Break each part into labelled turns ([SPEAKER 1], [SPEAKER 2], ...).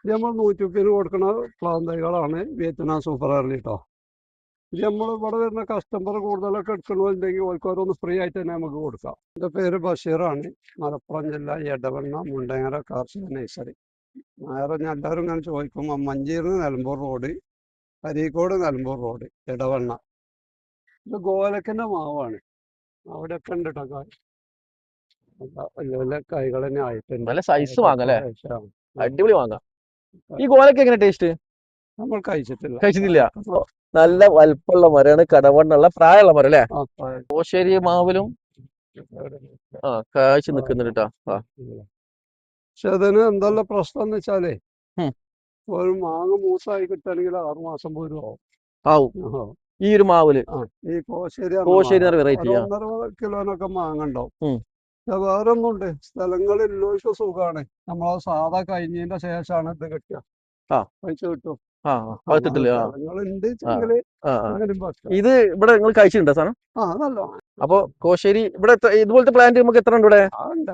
[SPEAKER 1] ഇത് നമ്മൾ 150 കൊടുക്കുന്ന പ്ലാൻ തൈകളാണ് വിയറ്റ്നാം സൂപ്പർ ഏർലി കേട്ടോ. ഇത് നമ്മൾ ഇവിടെ വരുന്ന കസ്റ്റമർ കൂടുതലൊക്കെ എടുക്കണമെന്നുണ്ടെങ്കിൽ ഓരോന്ന് ഫ്രീ ആയിട്ട് തന്നെ നമുക്ക് കൊടുക്കാം. എൻ്റെ പേര് ബഷീറാണ്, മലപ്പുറം ജില്ല എടവണ്ണ മുണ്ടങ്ങര കാർഷിക നഴ്സറി. വേറെ ഞാൻ എല്ലാവരും ഇങ്ങനെ ചോദിക്കുമ്പോൾ മഞ്ചേരി നിലമ്പൂർ റോഡ്, അരീക്കോട് നിലമ്പൂർ റോഡ്, എടവണ്ണ. ഇത് ഗോലക്കൻ്റെ മാവാണ്, അവിടെയൊക്കെ ഉണ്ട് കേട്ടോ കായ്. വലിയ വലിയ കായ്കൾ തന്നെ ആയിട്ടുണ്ട്.
[SPEAKER 2] നല്ല സൈസ് വാങ്ങല്ലേ, അടിപൊളി വാങ്ങാം. ഈ ഗോലക്ക എങ്ങനെ ടേസ്റ്റ്?
[SPEAKER 1] നമ്മൾ കഴിച്ചിട്ടില്ല.
[SPEAKER 2] കഴിച്ചിട്ടില്ല. നല്ല വലിപ്പമുള്ള മരമാണ്, കടവണ്ണുള്ള പ്രായമുള്ള മരം അല്ലേ? കോശ്ശേരി മാവിലും കാഴ്ച നിക്കുന്നുണ്ട് കേട്ടോ.
[SPEAKER 1] പക്ഷെ അതിന് എന്തെല്ലാം പ്രശ്നം എന്ന് വെച്ചാലേ, ഒരു മാങ്ങ മൂസായി കിട്ടണമെങ്കിൽ 6 മാസം പോലും
[SPEAKER 2] ആവും ഈ ഒരു മാവില്.
[SPEAKER 1] ഈ കോശ്ശേരി
[SPEAKER 2] വെറൈറ്റി
[SPEAKER 1] 1.5 കിലോനൊക്കെ മാങ്ങ ഉണ്ടാവും. വേറെ ഒന്നുണ്ട്, സ്ഥലങ്ങളില്ലോർക്ക് സുഖമാണ്. നമ്മളത് സാധാ കഴിഞ്ഞതിന്റെ ശേഷമാണ് ഇത് കിട്ടുക, പൈസ കിട്ടും.
[SPEAKER 2] ഇത് ഇവിടെ നിങ്ങൾ കഴിച്ചിട്ടുണ്ടോ സാധനം? അപ്പൊ കോശ്ശേരി ഇവിടെ ഇതുപോലത്തെ പ്ലാന്റ് നമുക്ക് എത്ര ഉണ്ട് ഇവിടെ?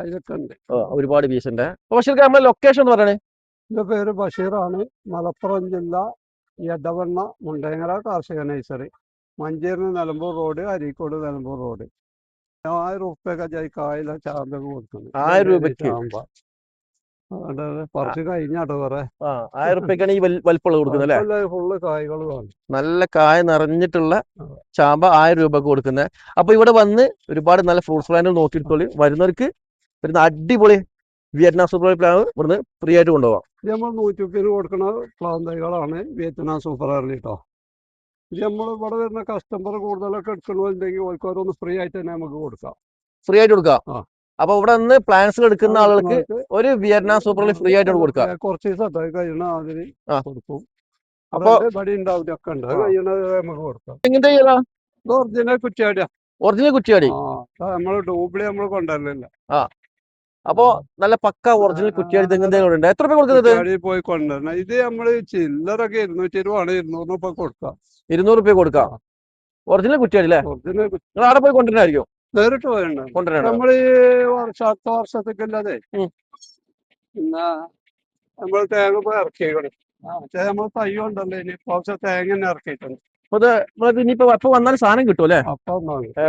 [SPEAKER 1] ഇതൊക്കെ ഉണ്ട്,
[SPEAKER 2] ഒരുപാട് പീസ് ഉണ്ട്. ബഷീർക്ക് നമ്മുടെ ലൊക്കേഷൻ എന്ന് പറയണേ?
[SPEAKER 1] എന്റെ പേര് ബഷീറാണ്, മലപ്പുറം ജില്ല എടവണ്ണ മുണ്ടങ്ങര കാർഷിക nursery, Manjeri Nilambur road, Areekode Nilambur road. 1000 റുപ്യൊക്കെ കായില ചാമ്പ കൊടുക്കുന്നത്.
[SPEAKER 2] 1000 രൂപയ്ക്ക്
[SPEAKER 1] ചാമ്പ കുറച്ച് കഴിഞ്ഞാട്ടോ വേറെ.
[SPEAKER 2] 1000 റുപ്യക്കാണ് ഈ വലിപ്പമുള്ള കൊടുക്കുന്നത് അല്ലേ?
[SPEAKER 1] ഫുള്ള് കായ്കൾ കാണും,
[SPEAKER 2] നല്ല കായ നിറഞ്ഞിട്ടുള്ള ചാമ്പ 1000 രൂപക്ക് കൊടുക്കുന്നത്. അപ്പൊ ഇവിടെ വന്ന് ഒരുപാട് നല്ല ഫ്രൂട്ട്സ് പ്ലാന്റുകൾ നോക്കിയിട്ടോളി. വരുന്നവർക്ക് വരുന്ന അടിപൊളി വിയറ്റ്നാം സൂപ്പർ പ്ലാവ് ഇവിടുന്ന് ഫ്രീ ആയിട്ട് കൊണ്ടുപോകാം.
[SPEAKER 1] നമ്മൾ 150 കൊടുക്കുന്ന പ്ലാൻ തൈകളാണ് വിയറ്റ്നാം സൂപ്പർ ഏർലി കേട്ടോ. ഇത് നമ്മൾ ഇവിടെ വരുന്ന കസ്റ്റമർ കൂടുതലൊക്കെ എടുക്കണമെന്നുണ്ടെങ്കിൽ ഓരോന്ന് ഫ്രീ ആയിട്ട് തന്നെ നമുക്ക് കൊടുക്കാം.
[SPEAKER 2] ഫ്രീ ആയിട്ട് കൊടുക്കാം. അപ്പൊ ഇവിടെ നിന്ന് പ്ലാന്റ്സ് എടുക്കുന്ന ആളുകൾക്ക് ഒരു വിയറ്റ്നാം സൂപ്പർ ഏർലി ഫ്രീ ആയിട്ട് കൊടുക്കാം.
[SPEAKER 1] കുറച്ച് ദിവസം കഴിയണ അതിന് കൊടുക്കും. അപ്പൊ ബടി ഉണ്ടാവും ഒക്കെ ഉണ്ട്, കഴിയണത് നമുക്ക് കൊടുക്കാം. ഒറിജിനൽ കുറ്റിയാടിയാ.
[SPEAKER 2] ഒറിജിനൽ കുറ്റിയാടി
[SPEAKER 1] നമ്മള് ഡൂപ്ലി നമ്മൾ കൊണ്ടുവരില്ല.
[SPEAKER 2] അപ്പൊ നല്ല പക്ക ഒറിജിനൽ കുറ്റിയാടി തെങ്ങിന്റെ ഉണ്ട്. എത്ര രൂപ കൊടുക്കുന്നത്?
[SPEAKER 1] പോയി കൊണ്ടുവരണം. ഇത് നമ്മള് ചില്ലറൊക്കെ 220 ആണ്, 200 രൂപ കൊടുക്കാം.
[SPEAKER 2] 200 രൂപ കൊടുക്കാം. ഒറിജിനൽ കുറ്റിയാടി അല്ലേ?
[SPEAKER 1] ഒറിജിനൽ
[SPEAKER 2] നിങ്ങൾ അവിടെ പോയി കൊണ്ടുവരണമായിരിക്കും.
[SPEAKER 1] നേരിട്ട് പോയിട്ടുണ്ട് നമ്മള് അടുത്ത വർഷത്തേക്കല്ലാതെ. പിന്നെ നമ്മള് തേങ്ങ പോയി ഇറക്കിയേക്കണം. നമ്മൾ തൈ ഉണ്ടല്ലോ, ഇനി പ്രാവശ്യം തേങ്ങ തന്നെ ഇറക്കിയിട്ടുണ്ട്.
[SPEAKER 2] ഇനിയിപ്പോ എപ്പോ വന്നാലും സാധനം കിട്ടും അല്ലേ?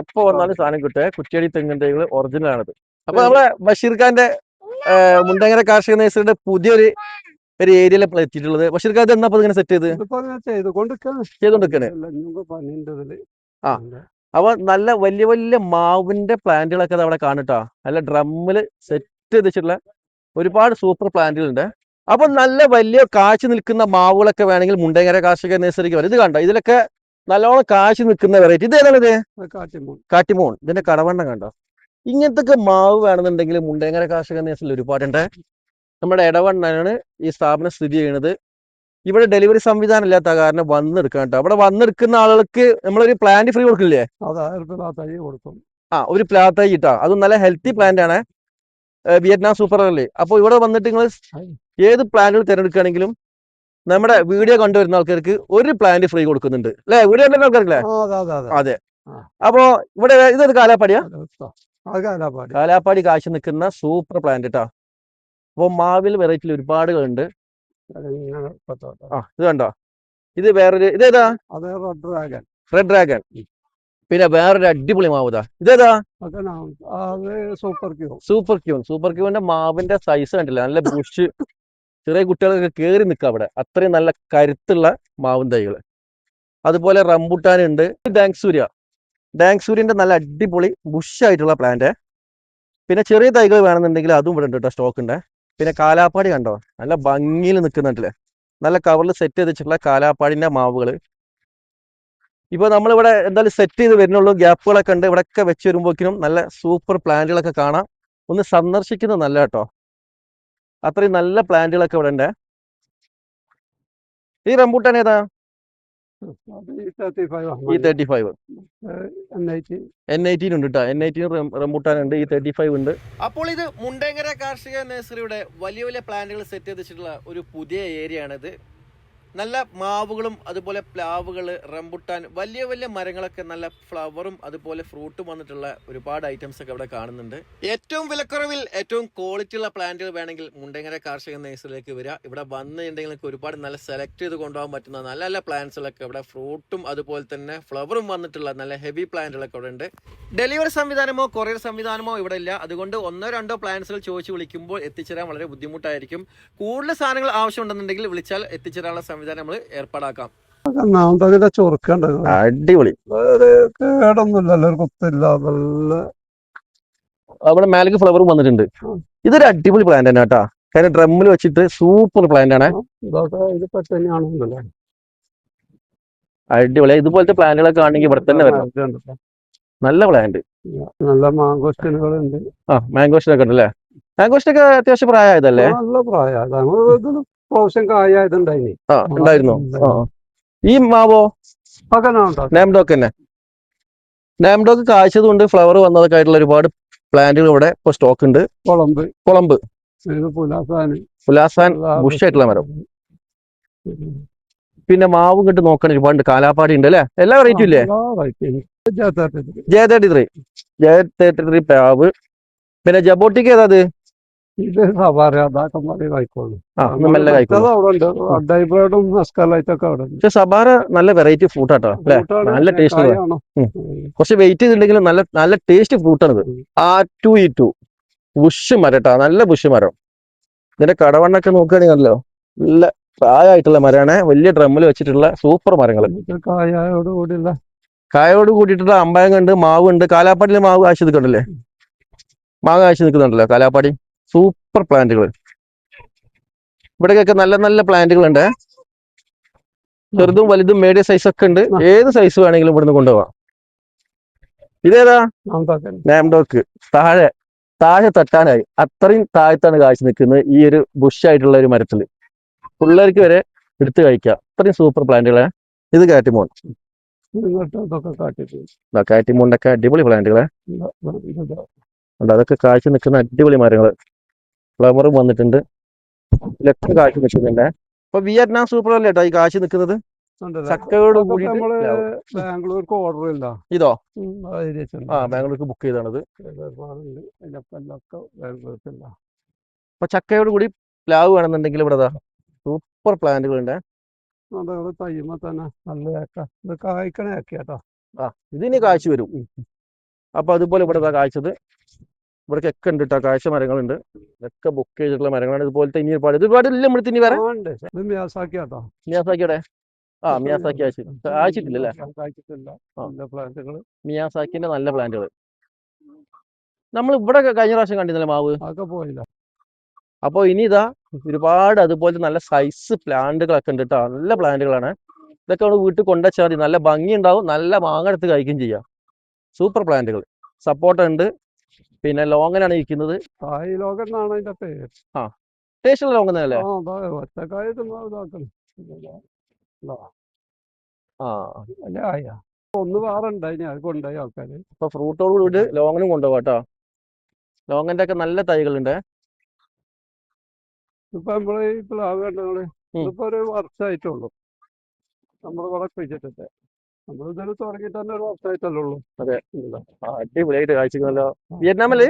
[SPEAKER 2] എപ്പോ വന്നാലും സാധനം കിട്ടുക. കുറ്റിയാടി തെങ്ങിന്റെ ഒറിജിനൽ ആണത്. അപ്പൊ നമ്മളെ ബഷീർ ഖാന്റെ മുണ്ടങ്ങര കാർഷിക നഴ്സറിയുടെ പുതിയൊരു ഏരിയയിൽ എത്തിയിട്ടുള്ളത്. ബഷീർ ഖാൻ എന്നാ ഇങ്ങനെ സെറ്റ് ചെയ്തോണ്ടിരിക്കണേ? അപ്പൊ നല്ല വലിയ വലിയ മാവിന്റെ പ്ലാന്റുകളൊക്കെ അവിടെ കാണട്ടാ. നല്ല ഡ്രമ്മില് സെറ്റ് ചെയ്തിട്ടുള്ള ഒരുപാട് സൂപ്പർ പ്ലാന്റുകളുണ്ട്. അപ്പൊ നല്ല വലിയ കാഴ്ച നിൽക്കുന്ന മാവുകളൊക്കെ വേണമെങ്കിൽ മുണ്ടങ്ങര കാർഷിക നഴ്സറിക്ക് വരും. ഇത് കണ്ട, ഇതിലൊക്കെ നല്ലോണം കാഴ്ച നിൽക്കുന്ന വെറൈറ്റി. ഇത് ഏതാണിത്? കാട്ടിമോൺ. ഇതിന്റെ കടവണ്ണം കണ്ടോ? ഇങ്ങനത്തെ മാവ് വേണമെന്നുണ്ടെങ്കിൽ മുണ്ടങ്ങര കാർഷിക നഴ്സറിയിൽ ഒരുപാടുണ്ട്. നമ്മുടെ എടവണ്ണാണ് ഈ സ്ഥാപനം സ്ഥിതി ചെയ്യുന്നത്. ഇവിടെ ഡെലിവറി സംവിധാനം ഇല്ലാത്ത കാരണം വന്നെടുക്കാം കേട്ടോ. അവിടെ വന്നെടുക്കുന്ന ആളുകൾക്ക് നമ്മളൊരു പ്ലാന്റ് ഫ്രീ കൊടുക്കില്ലേ? ഒരു പ്ലാന്റ് തൈ കിട്ടാം. അതും നല്ല ഹെൽത്തി പ്ലാന്റ് ആണ്, വിയറ്റ്നാം സൂപ്പർ ഏർലി. അപ്പോൾ ഇവിടെ വന്നിട്ട് നിങ്ങൾ ഏത് പ്ലാന്റുകൾ തിരഞ്ഞെടുക്കുകയാണെങ്കിലും നമ്മുടെ വീഡിയോ കണ്ടുവരുന്ന ആൾക്കാർക്ക് ഒരു പ്ലാന്റ് ഫ്രീ കൊടുക്കുന്നുണ്ട് അല്ലെ? വീഡിയോ കണ്ടുവരുന്ന ആൾക്കാർക്കല്ലേ? അതെ. അപ്പോ ഇവിടെ ഇതൊരു കാലാപ്പാടിയാ? കാലാപ്പാടി കാഴ്ച നിൽക്കുന്ന സൂപ്പർ പ്ലാന്റ് കേട്ടോ. അപ്പൊ മാവിൽ വെറൈറ്റിയിൽ ഒരുപാടുകളുണ്ട്. ഇത് കണ്ടോ? ഇത് വേറൊരു, ഇതേതാ? Red dragon. പിന്നെ വേറൊരു അടിപൊളി മാവുതാ. ഇതേതാ? സൂപ്പർ ക്യൂന്റെ മാവിന്റെ സൈസ് കണ്ടില്ല? നല്ല ബുഷ്, ചെറിയ കുട്ടികളൊക്കെ കേറി നിൽക്കുക അവിടെ. അത്രയും നല്ല കരുത്തുള്ള മാവും തൈകള്. അതുപോലെ റംബുട്ടാൻ ഉണ്ട്. ഡാങ്സൂര്യന്റെ നല്ല അടിപൊളി ബുഷ് ആയിട്ടുള്ള പ്ലാന്റ്. പിന്നെ ചെറിയ തൈകൾ വേണമെന്നുണ്ടെങ്കിൽ അതും ഇവിടെ ഉണ്ട് കേട്ടോ, സ്റ്റോക്ക് ഉണ്ട്. പിന്നെ കാലാപ്പാടി കണ്ടോ? നല്ല ഭംഗിയിൽ നിൽക്കുന്നുണ്ടല്ലേ? നല്ല കവറിൽ സെറ്റ് ചെയ്ത് വെച്ചിട്ടുള്ള കാലാപ്പാടിന്റെ മാവുകള്. ഇപ്പൊ നമ്മളിവിടെ എന്തായാലും സെറ്റ് ചെയ്ത് വരുന്നുള്ളൂ. ഗ്യാപ്പുകളൊക്കെ ഉണ്ട്. ഇവിടെയൊക്കെ വെച്ച് വരുമ്പോഴേക്കും നല്ല സൂപ്പർ പ്ലാന്റുകളൊക്കെ കാണാം. ഒന്ന് സന്ദർശിക്കുന്നത് നല്ല കേട്ടോ. അത്രയും നല്ല പ്ലാന്റുകളൊക്കെ ഇവിടെ ഉണ്ട്. ഈ റംബൂട്ടാൻ ഏതാ? E35. N18 ഉണ്ട് കേട്ടോ. N18 റംബൂട്ടാൻ ഉണ്ട്. E35 ഉണ്ട്. അപ്പോൾ ഇത് മുണ്ടങ്ങര കാർഷിക നഴ്സറിയുടെ വലിയ വലിയ പ്ലാന്റുകൾ സെറ്റ് ചെയ്ത് വെച്ചിട്ടുള്ള ഒരു പുതിയ ഏരിയ ആണിത്. നല്ല മാവുകളും അതുപോലെ പ്ലാവുകൾ, റംബുട്ടാൻ, വലിയ വലിയ മരങ്ങളൊക്കെ നല്ല ഫ്ലവറും അതുപോലെ ഫ്രൂട്ടും വന്നിട്ടുള്ള ഒരുപാട് ഐറ്റംസ് ഒക്കെ ഇവിടെ കാണുന്നുണ്ട്. ഏറ്റവും വിലക്കുറവിൽ ഏറ്റവും ക്വാളിറ്റി ഉള്ള പ്ലാന്റുകൾ വേണമെങ്കിൽ മുണ്ടേങ്ങര കാർഷിക നഴ്സറിയിലേക്ക് വരിക. ഇവിടെ വന്നിട്ടുണ്ടെങ്കിൽ ഒരുപാട് നല്ല സെലക്ട് ചെയ്ത് കൊണ്ടുപോകാൻ പറ്റുന്ന നല്ല നല്ല പ്ലാന്റ്സുകളൊക്കെ ഇവിടെ ഫ്രൂട്ടും അതുപോലെ തന്നെ ഫ്ലവറും വന്നിട്ടുള്ള നല്ല ഹെവി പ്ലാന്റുകളൊക്കെ ഇവിടെ ഉണ്ട്. ഡെലിവറി സംവിധാനമോ കൊറിയർ സംവിധാനമോ ഇവിടെ ഇല്ല. അതുകൊണ്ട് 1-2 പ്ലാന്റ്സുകൾ ചോദിച്ച് വിളിക്കുമ്പോൾ എത്തിച്ചേരാൻ വളരെ ബുദ്ധിമുട്ടായിരിക്കും. കൂടുതൽ സാധനങ്ങൾ ആവശ്യമുണ്ടെന്നുണ്ടെങ്കിൽ വിളിച്ചാൽ എത്തിച്ചേരാനുള്ള സംവിധാനം നമ്മൾ ഏർപ്പാടാക്കാം.
[SPEAKER 1] ഒന്നാമത്തെ ചൊറുക്കുണ്ട്.
[SPEAKER 2] അടിപൊളി.
[SPEAKER 1] കേടൊന്നുമില്ല, ഒരു കുത്തില്ല, നല്ല
[SPEAKER 2] അവിടെ മേലേക്ക് ഫ്ലവറും വന്നിട്ടുണ്ട്. ഇതൊരു അടിപൊളി പ്ലാന്റ് തന്നെ കേട്ടാ. കാര്യം ഡ്രമ്മിൽ വെച്ചിട്ട് സൂപ്പർ പ്ലാന്റ് ആണ്.
[SPEAKER 1] ഇത് പെട്ടെന്നാണെന്നല്ലേ.
[SPEAKER 2] അടിപൊളി. ഇതുപോലത്തെ പ്ലാന്റുകളൊക്കെ ആണെങ്കിൽ ഇവിടെ തന്നെ വരണം. നല്ല പ്ലാന്റ്.
[SPEAKER 1] നല്ല മാങ്കോസ്റ്റിനുകളുണ്ട്.
[SPEAKER 2] മാങ്കോസ്റ്റിനൊക്കെ ഉണ്ടല്ലേ. മാങ്കോസ്റ്റിനൊക്കെ അത്യാവശ്യം പ്രായമായതല്ലേ?
[SPEAKER 1] നല്ല പ്രായം. പ്രാവശ്യം കായായതുണ്ടായിനി.
[SPEAKER 2] ഉണ്ടായിരുന്നു. ഈ മാവോ നാംഡോക്ക് തന്നെ. നാംഡോക്ക് കാഴ്ചതുകൊണ്ട് ഫ്ലവർ വന്നതൊക്കെ ആയിട്ടുള്ള ഒരുപാട് പ്ലാന്റുകൾ ഇവിടെ ഇപ്പൊ സ്റ്റോക്ക് ഉണ്ട്. കുളമ്പ്, പുലാസാൻ, ബുഷായിട്ടുള്ള മരം. പിന്നെ മാവ് കിട്ട് നോക്കാൻ ഒരുപാട്. കാലാപ്പാടി ഉണ്ട് അല്ലെ. എല്ലാ വെറൈറ്റി ഇല്ലേ? J33 പ്ലാവ്. പിന്നെ ജബോട്ടിക്ക് ഏതാ? സബാര നല്ല വെറൈറ്റി ഫ്രൂട്ട് ആട്ടോ അല്ലെ. നല്ല ടേസ്റ്റ്. കുറച്ച് വെയിറ്റ് ചെയ്തിട്ടുണ്ടെങ്കിലും നല്ല നല്ല ടേസ്റ്റ് ഫ്രൂട്ടാണിത്. A2E2 Bush മരട്ടാ. നല്ല ബുഷ് മരം. ഇതിന്റെ കടവണ്ണൊക്കെ നോക്കുകയാണെങ്കിലോ നല്ല പ്രായമായിട്ടുള്ള മരമാണ്. വലിയ ഡ്രമ്മിൽ വെച്ചിട്ടുള്ള സൂപ്പർ മരങ്ങൾ. കായോട് കൂടിയിട്ടുള്ള അമ്പയം കണ്ട് മാവ് ഉണ്ട്. കാലാപ്പാടിയിൽ മാവ് കാശ് നിൽക്കണ്ടല്ലേ. മാവ് കാശ് നിൽക്കുന്നുണ്ടല്ലോ കാലാപ്പാടി. സൂപ്പർ പ്ലാന്റുകൾ. ഇവിടേക്കൊക്കെ നല്ല നല്ല പ്ലാന്റുകൾ ഉണ്ട്. ചെറുതും വലുതും മീഡിയം സൈസ് ഒക്കെ ഉണ്ട്. ഏത് സൈസ് വേണമെങ്കിലും ഇവിടുന്ന് കൊണ്ടുപോവാം. ഇതേതാ? നാംഡോക്ക്. താഴെ തട്ടാനായി. അത്രയും താഴത്താണ് കാഴ്ച നിൽക്കുന്നത് ഈ ഒരു ബുഷായിട്ടുള്ള ഒരു മരത്തില്. പിള്ളേർക്ക് വരെ എടുത്ത് കഴിക്കാം. അത്രയും സൂപ്പർ പ്ലാന്റുകളെ. ഇത് കാറ്റിമോൺ. കാറ്റിമോണ്ടൊക്കെ അടിപൊളി പ്ലാന്റുകളെ. അതൊക്കെ കാഴ്ച നിൽക്കുന്ന അടിപൊളി മരങ്ങള്. ഫ്ലവറും വന്നിട്ടുണ്ട്. ഇതിലൊക്കെ കാഴ്ച നിൽക്കുന്നുണ്ട്. ഇപ്പൊ വിയറ്റ്നാം സൂപ്പർ അല്ലേ കേട്ടോ ഈ കാഴ്ച നിൽക്കുന്നത്. ചക്കയോട് കൂടി.
[SPEAKER 1] ബാംഗ്ലൂർക്ക് ഓർഡർ ഇല്ല.
[SPEAKER 2] ഇതോ? ബാംഗ്ലൂർക്ക് ബുക്ക് ചെയ്താണത്. അപ്പൊ ചക്കയോട് കൂടി പ്ലാവ് വേണമെന്നുണ്ടെങ്കിൽ ഇവിടെ സൂപ്പർ പ്ലാന്റുകൾ ഉണ്ട്.
[SPEAKER 1] തന്നെ നല്ല കായ്ക്കണേട്ടോ.
[SPEAKER 2] ഇതിന് കാഴ്ച വരും. അപ്പൊ അതുപോലെ ഇവിടെ കാഴ്ചത് ഇവിടെ ഒക്കെ ഉണ്ട് കേട്ടോ. കാഴ്ച മരങ്ങളുണ്ട്. ഇതൊക്കെ ബുക്ക് ചെയ്തിട്ടുള്ള മരങ്ങളാണ്. ഇതുപോലത്തെ ഇനി ഒരുപാട് ഇല്ല നമ്മൾ ഇനി വേറെ മിയാസാക്കിയോടെ. മിയാസാക്കി അയച്ചിട്ടില്ലല്ലേ. മിയാസാക്കിന്റെ നല്ല പ്ലാന്റുകൾ നമ്മൾ ഇവിടെ കഴിഞ്ഞ പ്രാവശ്യം കണ്ടിരുന്നല്ലേ മാവ്. അതൊക്കെ പോയില്ല. അപ്പൊ ഇനി ഇതാ ഒരുപാട് അതുപോലത്തെ നല്ല സൈസ് പ്ലാന്റുകളൊക്കെ ഉണ്ട് കേട്ടോ. നല്ല പ്ലാന്റുകളാണ്. ഇതൊക്കെ നമ്മൾ വീട്ടിൽ കൊണ്ടുവച്ചാൽ മതി. നല്ല ഭംഗി ഉണ്ടാവും. നല്ല മാങ്ങ എടുത്ത് കഴിക്കുകയും ചെയ്യാം. സൂപ്പർ പ്ലാന്റുകൾ. സപ്പോർട്ട ഉണ്ട്. പിന്നെ ലോങ്ങനാണ് ഇരിക്കുന്നത്. ടേസ്റ്റുള്ള ലോങ്ങൻ അല്ലേ.
[SPEAKER 1] ഒന്ന് വേറുണ്ടായി. അത് കൊണ്ടുപോയി ആൾക്കാര്.
[SPEAKER 2] ഇപ്പൊ ഫ്രൂട്ടോട് കൂടി ലോങ്ങനും കൊണ്ടുപോകാം കേട്ടോ. ലോങ്ങന്റെ ഒക്കെ നല്ല തൈകളുണ്ട്.
[SPEAKER 1] ഇപ്പൊ നമ്മള് ഈ പ്ലാവ് കണ്ടങ്ങള് ഇതിപ്പോ ഒരു വർഷമായിട്ടുള്ളൂ നമ്മൾ ഇവിടെ വെച്ചിട്ട്. നമ്മൾ ഇതിന് തുടങ്ങിയിട്ട് തന്നെ ഒരു വർഷമായിട്ടല്ലേ ഉള്ളൂ.
[SPEAKER 2] അതെ. അടിപൊളിയായിട്ട് കാഴ്ചക്കല്ലോ. വിയറ്റ്നാമില്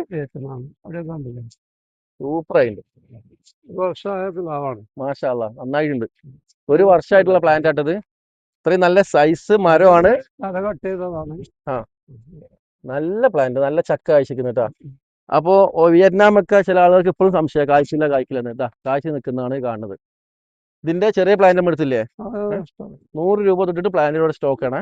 [SPEAKER 2] സൂപ്പറായിട്ടുണ്ട്.
[SPEAKER 1] ഒരു വർഷമായ പ്ലാവാണ്.
[SPEAKER 2] മാഷാ അല്ലാ. നന്നായിട്ടുണ്ട്. ഒരു വർഷമായിട്ടുള്ള പ്ലാന്റ് ആട്ടത്. ഇത്രയും നല്ല സൈസ് മരമാണ്.
[SPEAKER 1] കട്ട് ചെയ്തതാണ്.
[SPEAKER 2] നല്ല പ്ലാന്റ്. നല്ല ചക്ക കാഴ്ചക്കുന്നു കേട്ടോ. അപ്പോ വിയറ്റ്നാം ഒക്കെ ചില ആളുകൾക്ക് ഇപ്പോഴും സംശയം കാഴ്ചയില്ല കാഴ്ചയില്ല. കാഴ്ച നിൽക്കുന്നതാണ് കാണുന്നത്. ഇതിന്റെ ചെറിയ പ്ലാന്റ് നമ്മൾ എടുത്തില്ലേ. 100 രൂപ തൊട്ടിട്ട് പ്ലാന്റിനോട് സ്റ്റോക്ക് ആണ്.